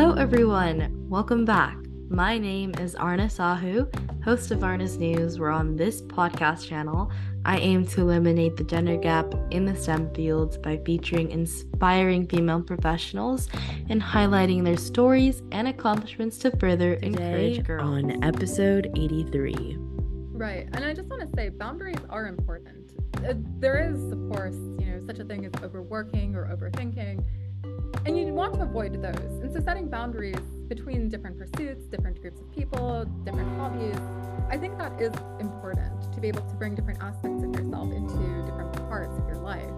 Hello, everyone. Welcome back. My name is Aarna Sahu, host of Aarna's News, where on this podcast channel, I aim to eliminate the gender gap in the STEM fields by featuring inspiring female professionals and highlighting their stories and accomplishments to further encourage girls. On episode 83. Right, and I just want to say boundaries are important. There is, of course, such a thing as overworking or overthinking, and you want to avoid those. And so setting boundaries between different pursuits, different groups of people, different hobbies, I think that is important to be able to bring different aspects of yourself into different parts of your life.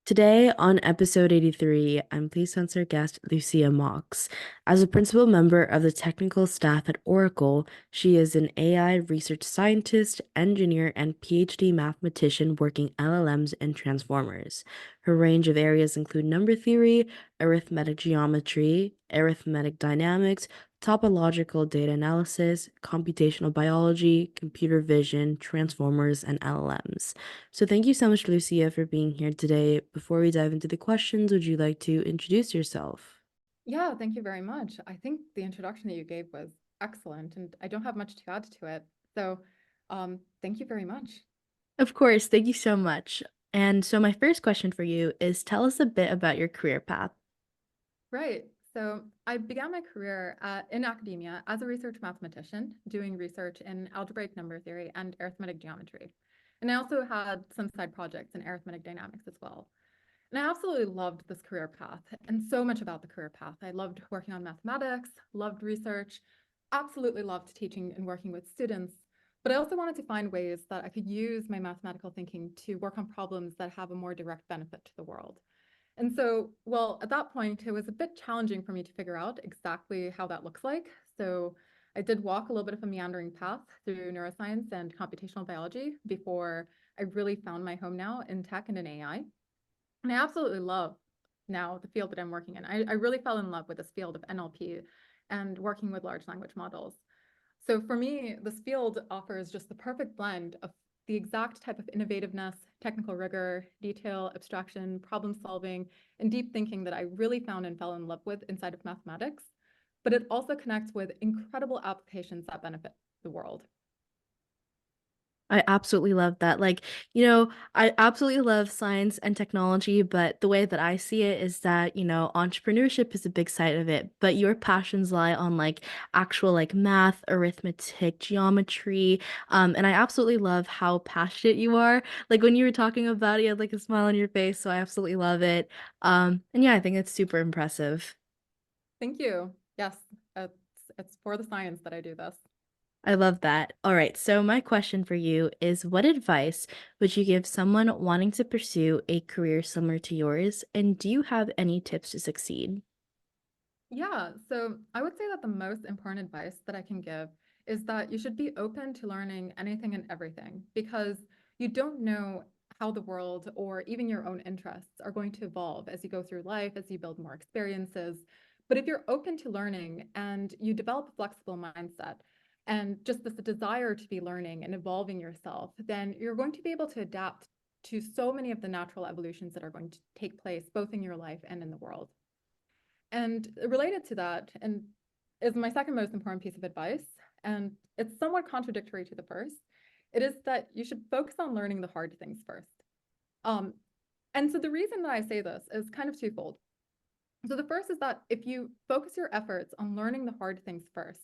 Today, on episode 83, I'm pleased to announce our guest, Lucia Mocz. As a principal member of the technical staff at Oracle, she is an AI research scientist, engineer, and PhD mathematician working LLMs and transformers. Her range of areas include number theory, arithmetic geometry, arithmetic dynamics, topological data analysis, computational biology, computer vision, transformers, and LLMs. So thank you so much, Lucia, for being here today. Before we dive into the questions, would you like to introduce yourself? Yeah, thank you very much. I think the introduction that you gave was excellent, and I don't have much to add to it. So, thank you very much. Of course, thank you so much. And so my first question for you is tell us a bit about your career path. Right. So I began my career in academia as a research mathematician, doing research in algebraic number theory and arithmetic geometry. And I also had some side projects in arithmetic dynamics as well. And I absolutely loved this career path and so much about the career path. I loved working on mathematics, loved research, absolutely loved teaching and working with students. But I also wanted to find ways that I could use my mathematical thinking to work on problems that have a more direct benefit to the world. And so, well, at that point, it was a bit challenging for me to figure out exactly how that looks like. So I did walk a little bit of a meandering path through neuroscience and computational biology before I really found my home now in tech and in AI. And I absolutely love now the field that I'm working in. I really fell in love with this field of NLP and working with large language models. So for me, this field offers just the perfect blend of the exact type of innovativeness, technical rigor, detail, abstraction, problem solving, and deep thinking that I really found and fell in love with inside of mathematics. But it also connects with incredible applications that benefit the world. I absolutely love that. I absolutely love science and technology, but the way that I see it is that, entrepreneurship is a big side of it, but your passions lie on actual math, arithmetic, geometry. And I absolutely love how passionate you are. Like when you were talking about it, you had like a smile on your face, so I absolutely love it. And yeah, I think it's super impressive. Thank you. Yes, it's, it's for the science that I do this. I love that. All right, so my question for you is what advice would you give someone wanting to pursue a career similar to yours? And do you have any tips to succeed? Yeah, so I would say that the most important advice that I can give is that you should be open to learning anything and everything because you don't know how the world or even your own interests are going to evolve as you go through life, as you build more experiences. But if you're open to learning and you develop a flexible mindset and just this desire to be learning and evolving yourself, then you're going to be able to adapt to so many of the natural evolutions that are going to take place both in your life and in the world. And related to that, and is my second most important piece of advice, and it's somewhat contradictory to the first, it is that you should focus on learning the hard things first. Um, and so the reason that I say this is kind of twofold. So the first is that if you focus your efforts on learning the hard things first,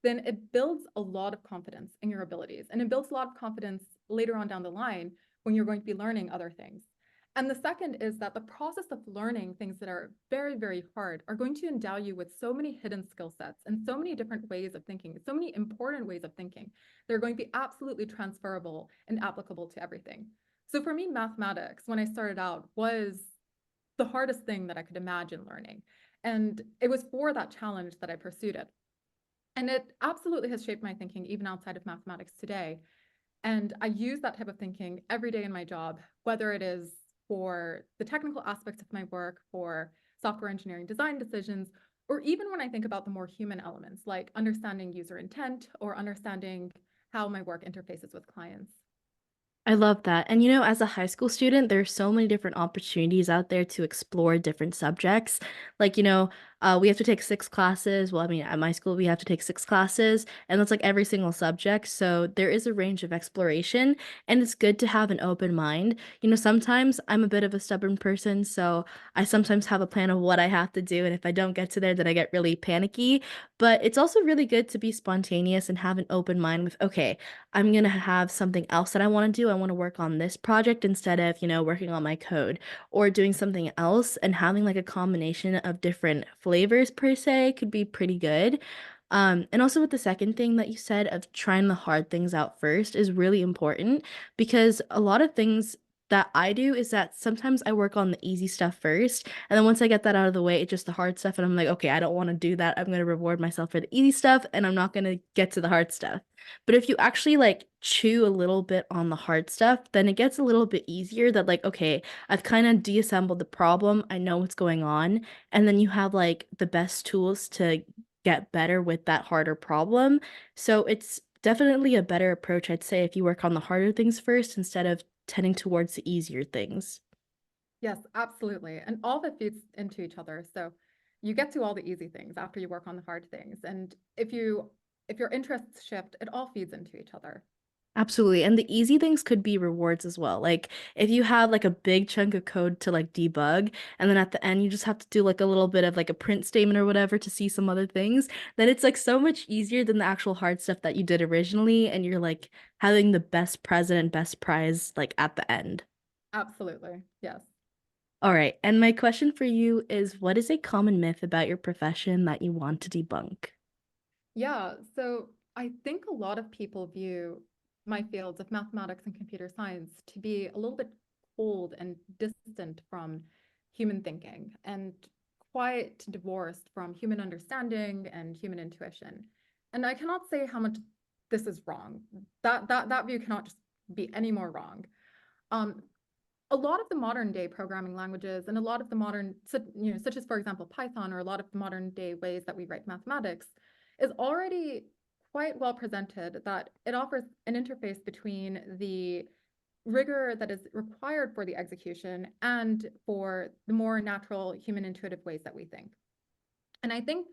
then it builds a lot of confidence in your abilities. And it builds a lot of confidence later on down the line when you're going to be learning other things. And the second is that the process of learning things that are very, very hard are going to endow you with so many hidden skill sets and so many different ways of thinking, so many important ways of thinking. They're going to be absolutely transferable and applicable to everything. So for me, mathematics, when I started out, was the hardest thing that I could imagine learning. And it was for that challenge that I pursued it. And it absolutely has shaped my thinking even outside of mathematics today. And I use that type of thinking every day in my job, whether it is for the technical aspects of my work, for software engineering design decisions, or even when I think about the more human elements, like understanding user intent or understanding how my work interfaces with clients. I love that. And as a high school student, there's so many different opportunities out there to explore different subjects. Like, we have to take 6 classes. Well, I mean, at my school, we have to take 6 classes, and that's like every single subject. So there is a range of exploration, and it's good to have an open mind. Sometimes I'm a bit of a stubborn person, so I sometimes have a plan of what I have to do. And if I don't get to there, then I get really panicky. But it's also really good to be spontaneous and have an open mind with, okay, I'm gonna have something else that I want to do. I want to work on this project instead of, working on my code or doing something else, and having like a combination of different flavors per se could be pretty good. And also with the second thing that you said of trying the hard things out first is really important because a lot of things that I do is that sometimes I work on the easy stuff first, and then once I get that out of the way, it's just the hard stuff, and I'm like, okay, I don't want to do that. I'm gonna reward myself for the easy stuff, and I'm not gonna get to the hard stuff. But if you actually like chew a little bit on the hard stuff, then it gets a little bit easier that like, okay, I've kind of deassembled the problem. I know what's going on. And then you have like the best tools to get better with that harder problem. So it's definitely a better approach, I'd say, if you work on the harder things first instead of tending towards the easier things. Yes, absolutely. And all that feeds into each other. So you get to all the easy things after you work on the hard things. And if your interests shift, it all feeds into each other. Absolutely. And the easy things could be rewards as well. Like if you have like a big chunk of code to like debug, and then at the end you just have to do like a little bit of like a print statement or whatever to see some other things, then it's like so much easier than the actual hard stuff that you did originally. And you're like having the best present and best prize like at the end. Absolutely. Yes. All right. And my question for you is, what is a common myth about your profession that you want to debunk? Yeah. So I think a lot of people view my fields of mathematics and computer science to be a little bit cold and distant from human thinking and quite divorced from human understanding and human intuition. And I cannot say how much this is wrong. That view cannot just be any more wrong. Um, a lot of the modern day programming languages and a lot of the modern, such as, for example, Python, or a lot of the modern day ways that we write mathematics, is already quite well presented that it offers an interface between the rigor that is required for the execution and for the more natural human intuitive ways that we think. And I think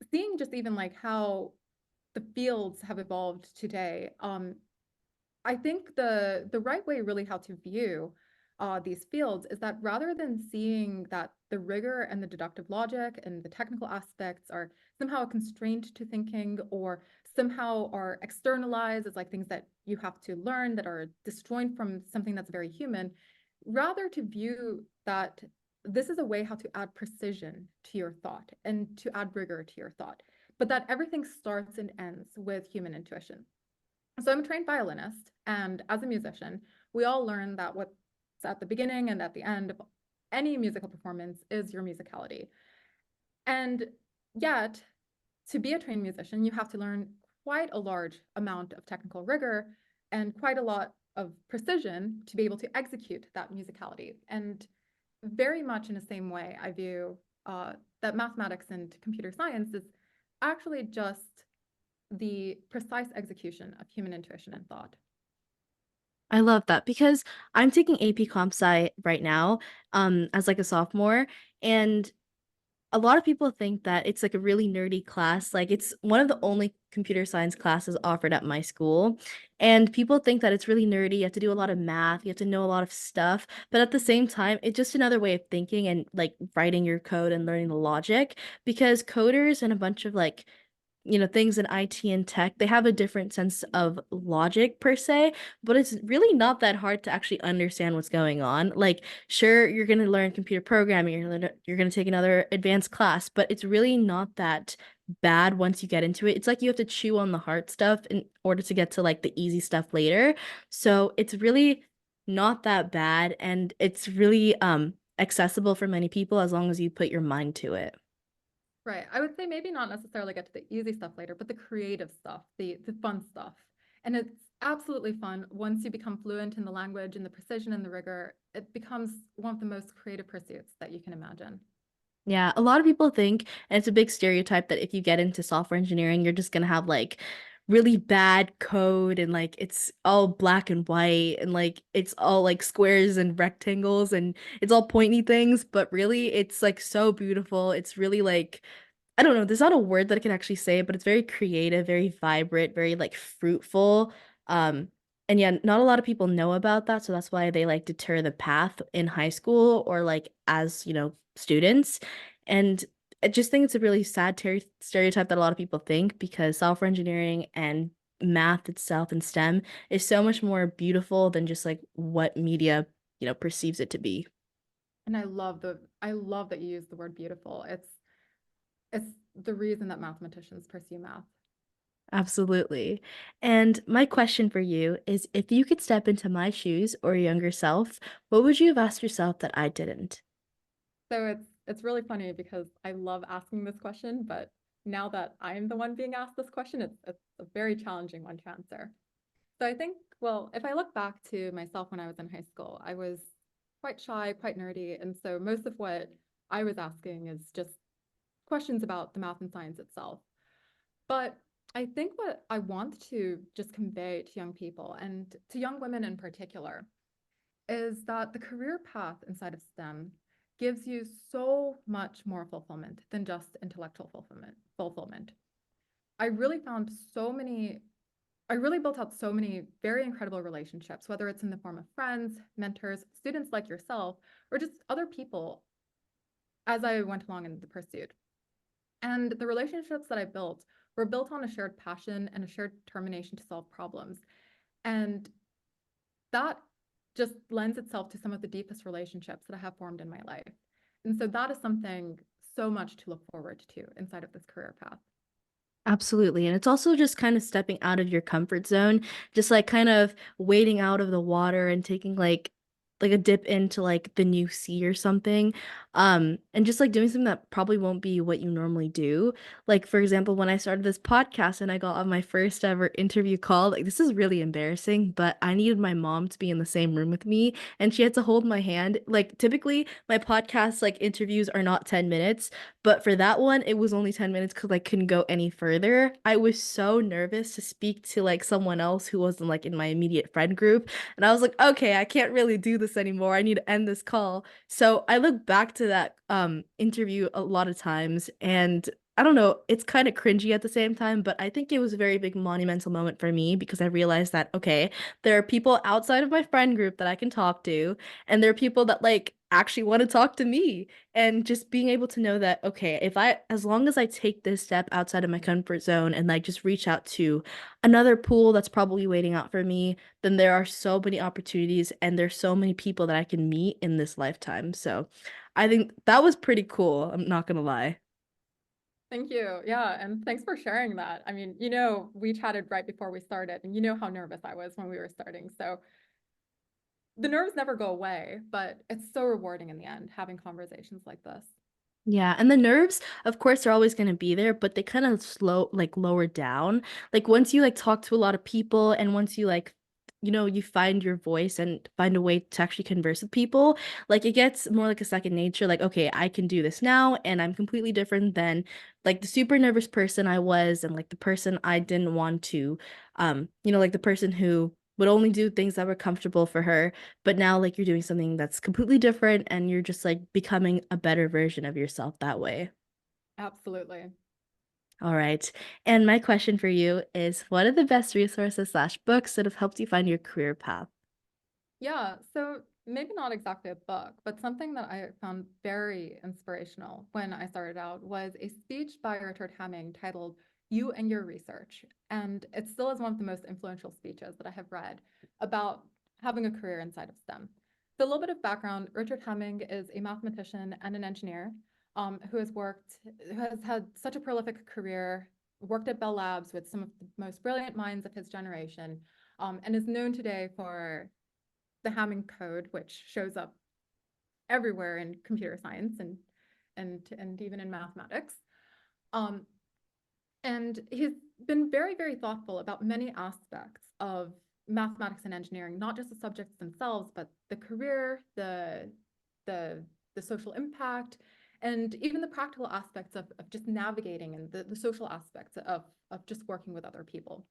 seeing just even like how the fields have evolved today, I think the right way really how to view these fields is that rather than seeing that the rigor and the deductive logic and the technical aspects are somehow constrained to thinking or somehow are externalized as like things that you have to learn that are disjoint from something that's very human, rather to view that this is a way how to add precision to your thought and to add rigor to your thought, but that everything starts and ends with human intuition. So I'm a trained violinist, and as a musician, we all learn that what's at the beginning and at the end of any musical performance is your musicality. And yet, to be a trained musician, you have to learn quite a large amount of technical rigor and quite a lot of precision to be able to execute that musicality. And very much in the same way, I view that mathematics and computer science is actually just the precise execution of human intuition and thought. I love that because I'm taking AP Comp Sci right now, as like a sophomore, and a lot of people think that it's like a really nerdy class. Like it's one of the only computer science classes offered at my school. And people think that it's really nerdy. You have to do a lot of math, you have to know a lot of stuff. But at the same time, it's just another way of thinking and like writing your code and learning the logic because coders and a bunch of like things in IT and tech, they have a different sense of logic per se, but it's really not that hard to actually understand what's going on. Like, sure, you're going to learn computer programming, you're going to take another advanced class, but it's really not that bad once you get into it. It's like you have to chew on the hard stuff in order to get to like the easy stuff later. So it's really not that bad, and it's really accessible for many people as long as you put your mind to it. Right. I would say maybe not necessarily get to the easy stuff later, but the creative stuff, the fun stuff. And it's absolutely fun once you become fluent in the language and the precision and the rigor. It becomes one of the most creative pursuits that you can imagine. Yeah, a lot of people think, and it's a big stereotype, that if you get into software engineering, you're just gonna have like really bad code and like it's all black and white and like it's all like squares and rectangles and it's all pointy things, but really it's like so beautiful. It's really like I don't know, there's not a word that I can actually say, but it's very creative, very vibrant, very like fruitful. Um, and yeah, not a lot of people know about that, so that's why they like deter the path in high school or like as, students. And I just think it's a really sad stereotype that a lot of people think because software engineering and math itself and STEM is so much more beautiful than just like what media, perceives it to be. And I love that you use the word beautiful. It's the reason that mathematicians pursue math. Absolutely. And my question for you is if you could step into my shoes or your younger self, what would you have asked yourself that I didn't? So it's really funny because I love asking this question, but now that I'm the one being asked this question, it's a very challenging one to answer. So I think, well, if I look back to myself when I was in high school, I was quite shy, quite nerdy, and so most of what I was asking is just questions about the math and science itself. But I think what I want to just convey to young people and to young women in particular is that the career path inside of STEM gives you so much more fulfillment than just intellectual fulfillment. I really found so many I really built out so many very incredible relationships, whether it's in the form of friends, mentors, students like yourself, or just other people as I went along in the pursuit. And the relationships that I built were built on a shared passion and a shared determination to solve problems. And that just lends itself to some of the deepest relationships that I have formed in my life. And so that is something so much to look forward to inside of this career path. Absolutely. And it's also just kind of stepping out of your comfort zone, just like kind of wading out of the water and taking like a dip into like the new sea or something. And just like doing something that probably won't be what you normally do. Like for example, when I started this podcast and I got on my first ever interview call, like this is really embarrassing, but I needed my mom to be in the same room with me and she had to hold my hand. Like typically my podcast like interviews are not 10 minutes. But for that one, it was only 10 minutes because I couldn't go any further. I was so nervous to speak to like someone else who wasn't like in my immediate friend group. And I was like, okay, I can't really do this anymore. I need to end this call. So I look back to that interview a lot of times and I don't know, it's kind of cringy at the same time, but I think it was a very big monumental moment for me because I realized that, okay, there are people outside of my friend group that I can talk to, and there are people that like actually want to talk to me and just being able to know that okay if I as long as I take this step outside of my comfort zone and like just reach out to another pool that's probably waiting out for me, then there are so many opportunities and there's so many people that I can meet in this lifetime. So I think that was pretty cool, I'm not gonna lie. Thank you. Yeah. And thanks for sharing that. I mean, we chatted right before we started, and you know how nervous I was when we were starting. So the nerves never go away, but it's so rewarding in the end having conversations like this. Yeah, and the nerves, of course, are always going to be there, but they kind of like lower down. Like once you like talk to a lot of people and once you like, you find your voice and find a way to actually converse with people, like it gets more like a second nature. Like, okay, I can do this now, and I'm completely different than like the super nervous person I was and like the person I didn't want to, like the person who would only do things that were comfortable for her. But now, like, you're doing something that's completely different and you're just like becoming a better version of yourself that way. Absolutely. All right. And my question for you is what are the best resources slash books that have helped you find your career path? Yeah, so maybe not exactly a book, but something that I found very inspirational when I started out was a speech by Richard Hamming titled You and Your Research. And it still is one of the most influential speeches that I have read about having a career inside of STEM. So, a little bit of background: Richard Hamming is a mathematician and an engineer who has had such a prolific career, worked at Bell Labs with some of the most brilliant minds of his generation, and is known today for the Hamming code, which shows up everywhere in computer science and even in mathematics. Um, and he's been very, very thoughtful about many aspects of mathematics and engineering, not just the subjects themselves, but the career, the the social impact, and even the practical aspects of just navigating and the social aspects of just working with other people.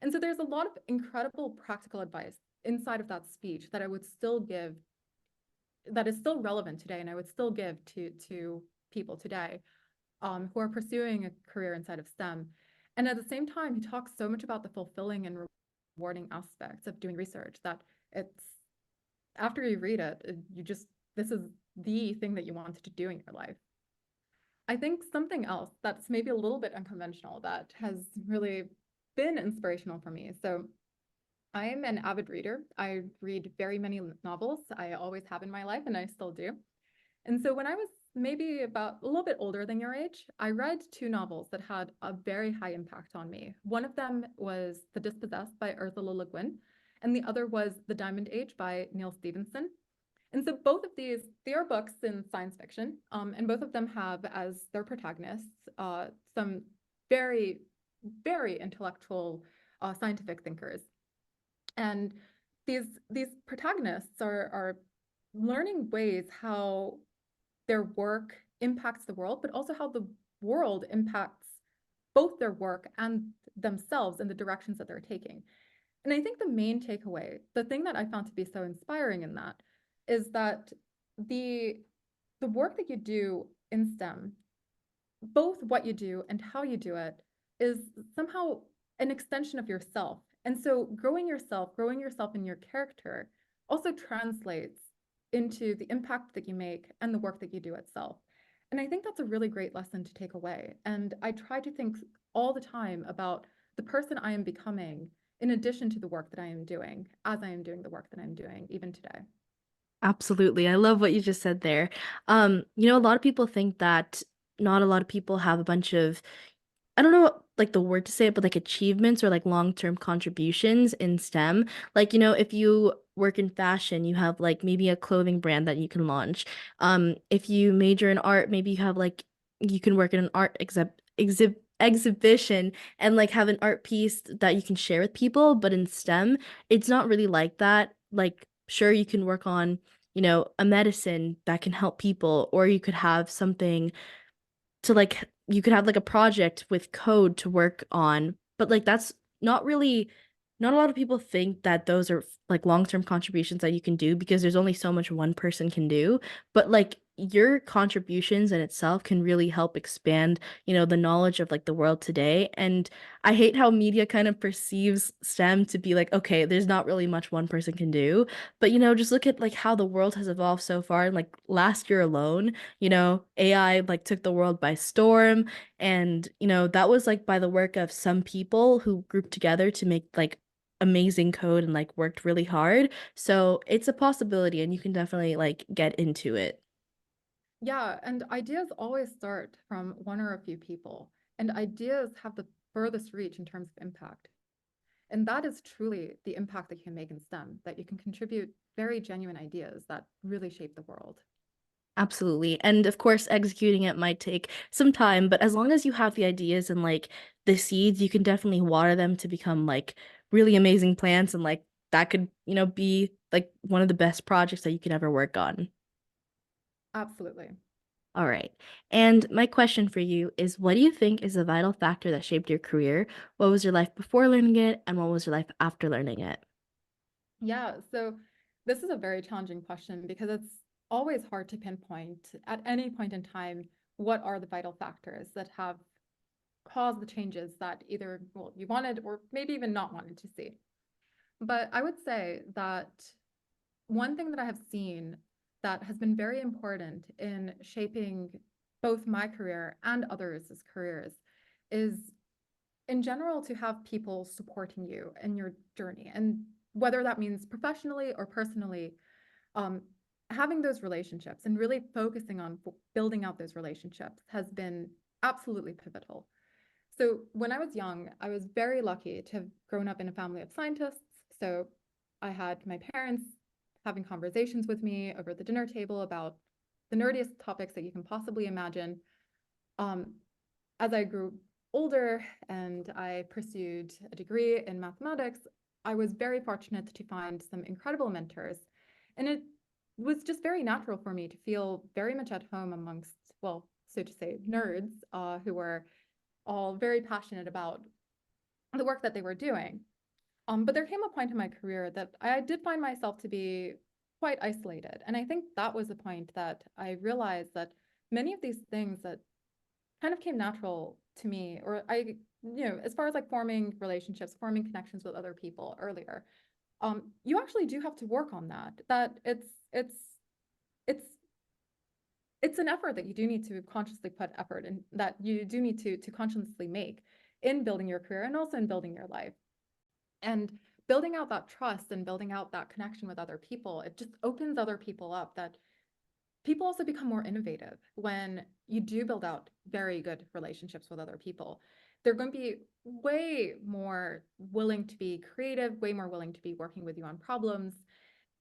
And so there's a lot of incredible practical advice inside of that speech that I would still give, that is still relevant today, and I would still give to people today who are pursuing a career inside of STEM. And at the same time, he talks so much about the fulfilling and rewarding aspects of doing research that it's, after you read it, you just, this is the thing that you wanted to do in your life. I think something else that's maybe a little bit unconventional that has really been inspirational for me. So I am an avid reader. I read very many novels. I always have in my life, and I still do. And so when I was maybe about a little bit older than your age, I read two novels that had a very high impact on me. One of them was The Dispossessed by Ursula Le Guin, and the other was The Diamond Age by Neil Stevenson. And so both of these, they are books in science fiction, and both of them have as their protagonists some very, very intellectual scientific thinkers. And these protagonists are learning ways how their work impacts the world, but also how the world impacts both their work and themselves in the directions that they're taking. And I think the main takeaway, the thing that I found to be so inspiring in that, is that the the work that you do in STEM, both what you do and how you do it, is somehow an extension of yourself. And so growing yourself in your character also translates into the impact that you make and the work that you do itself. And I think that's a really great lesson to take away. And I try to think all the time about the person I am becoming in addition to the work that I am doing, as I am doing the work that I'm doing even today. Absolutely. I love what you just said there. A lot of people think that not a lot of people have a bunch of, I don't know like the word to say it, but like achievements or like long-term contributions in STEM. Like, if you work in fashion, you have like maybe a clothing brand that you can launch. If you major in art, maybe you have like you can work in an art exhibition and like have an art piece that you can share with people. But in STEM, it's not really like that. Like, sure, you can work on, a medicine that can help people, or you could have something to like you could have like a project with code to work on, but like that's not really not a lot of people think that those are like long-term contributions that you can do because there's only so much one person can do. But like your contributions in itself can really help expand, the knowledge of like the world today. And I hate how media kind of perceives STEM to be like, okay, there's not really much one person can do. But just look at like how the world has evolved so far. And like last year alone, AI like took the world by storm. And, that was like by the work of some people who grouped together to make like amazing code and like worked really hard. So it's a possibility and you can definitely like get into it. Yeah, and ideas always start from one or a few people, and ideas have the furthest reach in terms of impact. And that is truly the impact that you can make in STEM, that you can contribute very genuine ideas that really shape the world. Absolutely. And of course, executing it might take some time, but as long as you have the ideas and like the seeds, you can definitely water them to become like really amazing plants and like that could, be like one of the best projects that you can ever work on. Absolutely. All right. And my question for you is what do you think is a vital factor that shaped your career? What was your life before learning it, and what was your life after learning it? Yeah, so this is a very challenging question because it's always hard to pinpoint at any point in time what are the vital factors that have caused the changes that either, well, you wanted or maybe even not wanted to see. But I would say that one thing that I have seen that has been very important in shaping both my career and others' careers is, in general, to have people supporting you in your journey. And whether that means professionally or personally, um, having those relationships and really focusing on building out those relationships has been absolutely pivotal. So when I was young, I was very lucky to have grown up in a family of scientists. So I had my parents having conversations with me over the dinner table about the nerdiest topics that you can possibly imagine. Um, as I grew older and I pursued a degree in mathematics, I was very fortunate to find some incredible mentors. And it was just very natural for me to feel very much at home amongst, well, so to say, nerds who were all very passionate about the work that they were doing. But there came a point in my career that I did find myself to be quite isolated. And I think that was the point that I realized that many of these things that kind of came natural to me, or as far as like forming relationships, forming connections with other people earlier, you actually do have to work on that. That it's it's an effort that you do need to consciously put effort and that you do need to consciously make in building your career and also in building your life. And building out that trust and building out that connection with other people, it just opens other people up that people also become more innovative when you do build out very good relationships with other people. They're going to be way more willing to be creative, way more willing to be working with you on problems,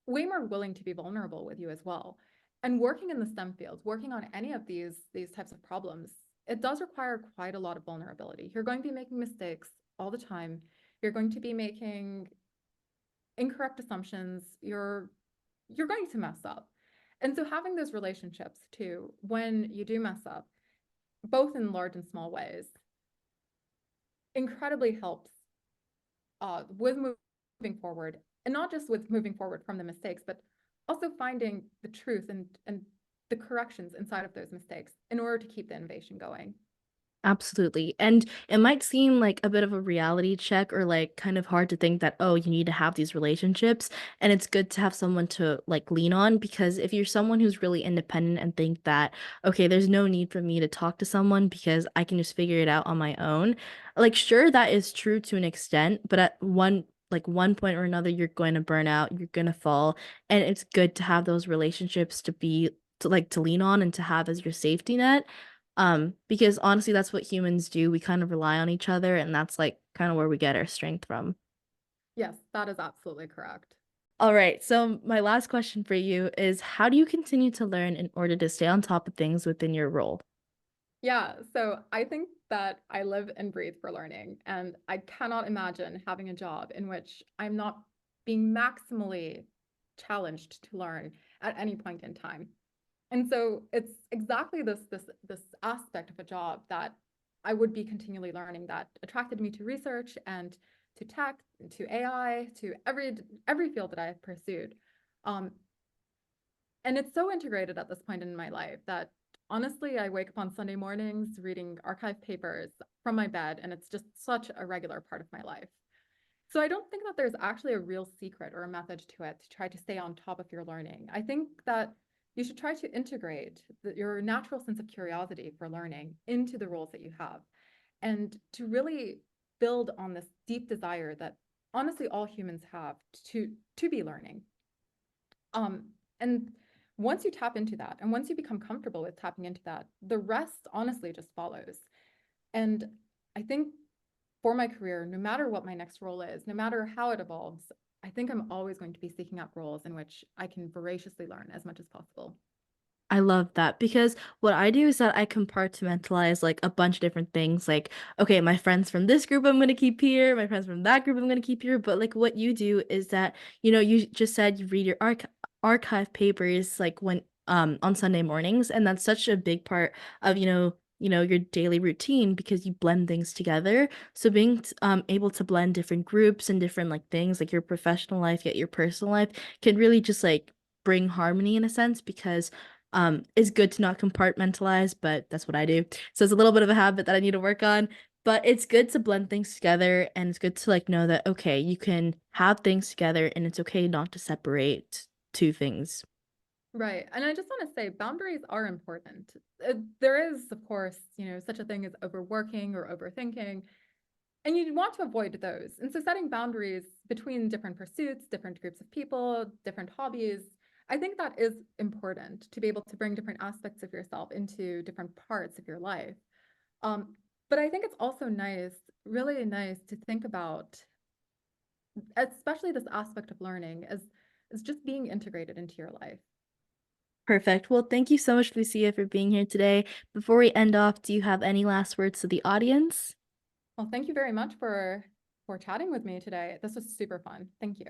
way more willing to be vulnerable with you as well. And working in the STEM fields, working on any of these types of problems, it does require quite a lot of vulnerability. You're going to be making mistakes all the time. You're going to be making incorrect assumptions. You're going to mess up. And so having those relationships too, when you do mess up, both in large and small ways, incredibly helps with moving forward, and not just with moving forward from the mistakes, but also finding the truth and the corrections inside of those mistakes in order to keep the innovation going. Absolutely. And it might seem like a bit of a reality check or like kind of hard to think that, oh, you need to have these relationships. And it's good to have someone to like lean on because if you're someone who's really independent and think that, okay, there's no need for me to talk to someone because I can just figure it out on my own, like, sure, that is true to an extent, but at one point or another, you're going to burn out, you're going to fall. And it's good to have those relationships to be to lean on and to have as your safety net. Because honestly, that's what humans do. We kind of rely on each other, and that's like kind of where we get our strength from. Yes, that is absolutely correct. All right, so my last question for you is how do you continue to learn in order to stay on top of things within your role? Yeah, so I think that I live and breathe for learning, and I cannot imagine having a job in which I'm not being maximally challenged to learn at any point in time. And so it's exactly this aspect of a job that I would be continually learning that attracted me to research and to tech, to AI, to every field that I have pursued. Um, and it's so integrated at this point in my life that honestly, I wake up on Sunday mornings reading archive papers from my bed, and it's just such a regular part of my life. So I don't think that there's actually a real secret or a method to it to try to stay on top of your learning. I think that you should try to integrate your natural sense of curiosity for learning into the roles that you have and to really build on this deep desire that honestly all humans have to be learning. And once you tap into that and once you become comfortable with tapping into that, the rest honestly just follows. And I think for my career, no matter what my next role is, no matter how it evolves, I think I'm always going to be seeking out roles in which I can voraciously learn as much as possible. I love that because what I do is that I compartmentalize like a bunch of different things. Like, okay, my friends from this group I'm gonna keep here, my friends from that group I'm gonna keep here. But like what you do is that, you just said you read your archive papers like when on Sunday mornings, and that's such a big part of, your daily routine because you blend things together. So being able to blend different groups and different like things like your professional life, yet your personal life can really just like bring harmony in a sense because it's good to not compartmentalize, but that's what I do. So it's a little bit of a habit that I need to work on. But it's good to blend things together and it's good to like know that okay, you can have things together and it's okay not to separate two things. Right. And I just want to say boundaries are important. There is, of course, such a thing as overworking or overthinking, and you want to avoid those. And so setting boundaries between different pursuits, different groups of people, different hobbies, I think that is important to be able to bring different aspects of yourself into different parts of your life. Um, but I think it's also nice, really nice to think about, especially this aspect of learning as just being integrated into your life. Perfect. Well, thank you so much, Lucia, for being here today. Before we end off, do you have any last words to the audience? Well, thank you very much for chatting with me today. This was super fun. Thank you.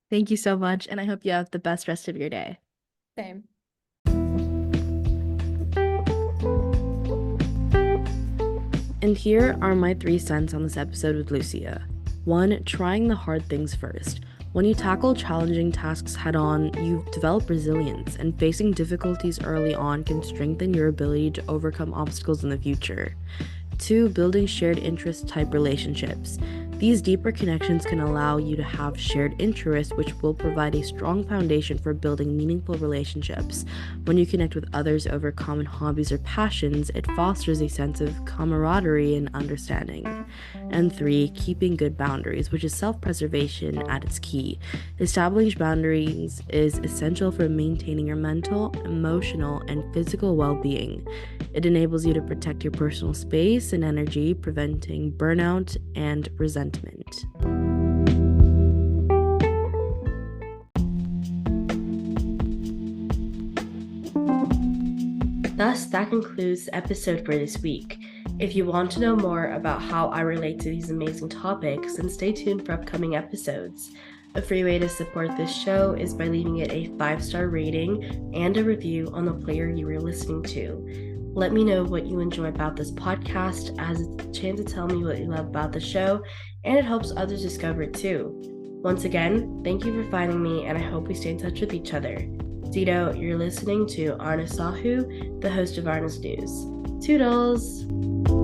Thank you so much, and I hope you have the best rest of your day. Same. And here are my 3 cents on this episode with Lucia. 1. Trying the hard things first. When you tackle challenging tasks head on, you develop resilience, and facing difficulties early on can strengthen your ability to overcome obstacles in the future. 2. Building shared interest type relationships. These deeper connections can allow you to have shared interests, which will provide a strong foundation for building meaningful relationships. When you connect with others over common hobbies or passions, it fosters a sense of camaraderie and understanding. And 3. Keeping good boundaries, which is self-preservation at its key. Establishing boundaries is essential for maintaining your mental, emotional, and physical well-being. It enables you to protect your personal space and energy, preventing burnout and resentment. Thus, that concludes the episode for this week. If you want to know more about how I relate to these amazing topics, then stay tuned for upcoming episodes. A free way to support this show is by leaving it a 5-star rating and a review on the player you are listening to. Let me know what you enjoy about this podcast, as it's a chance to tell me what you love about the show, and it helps others discover it too. Once again, thank you for finding me, and I hope we stay in touch with each other. Zito, you're listening to Aarna Sahu, the host of Aarna's News. Toodles!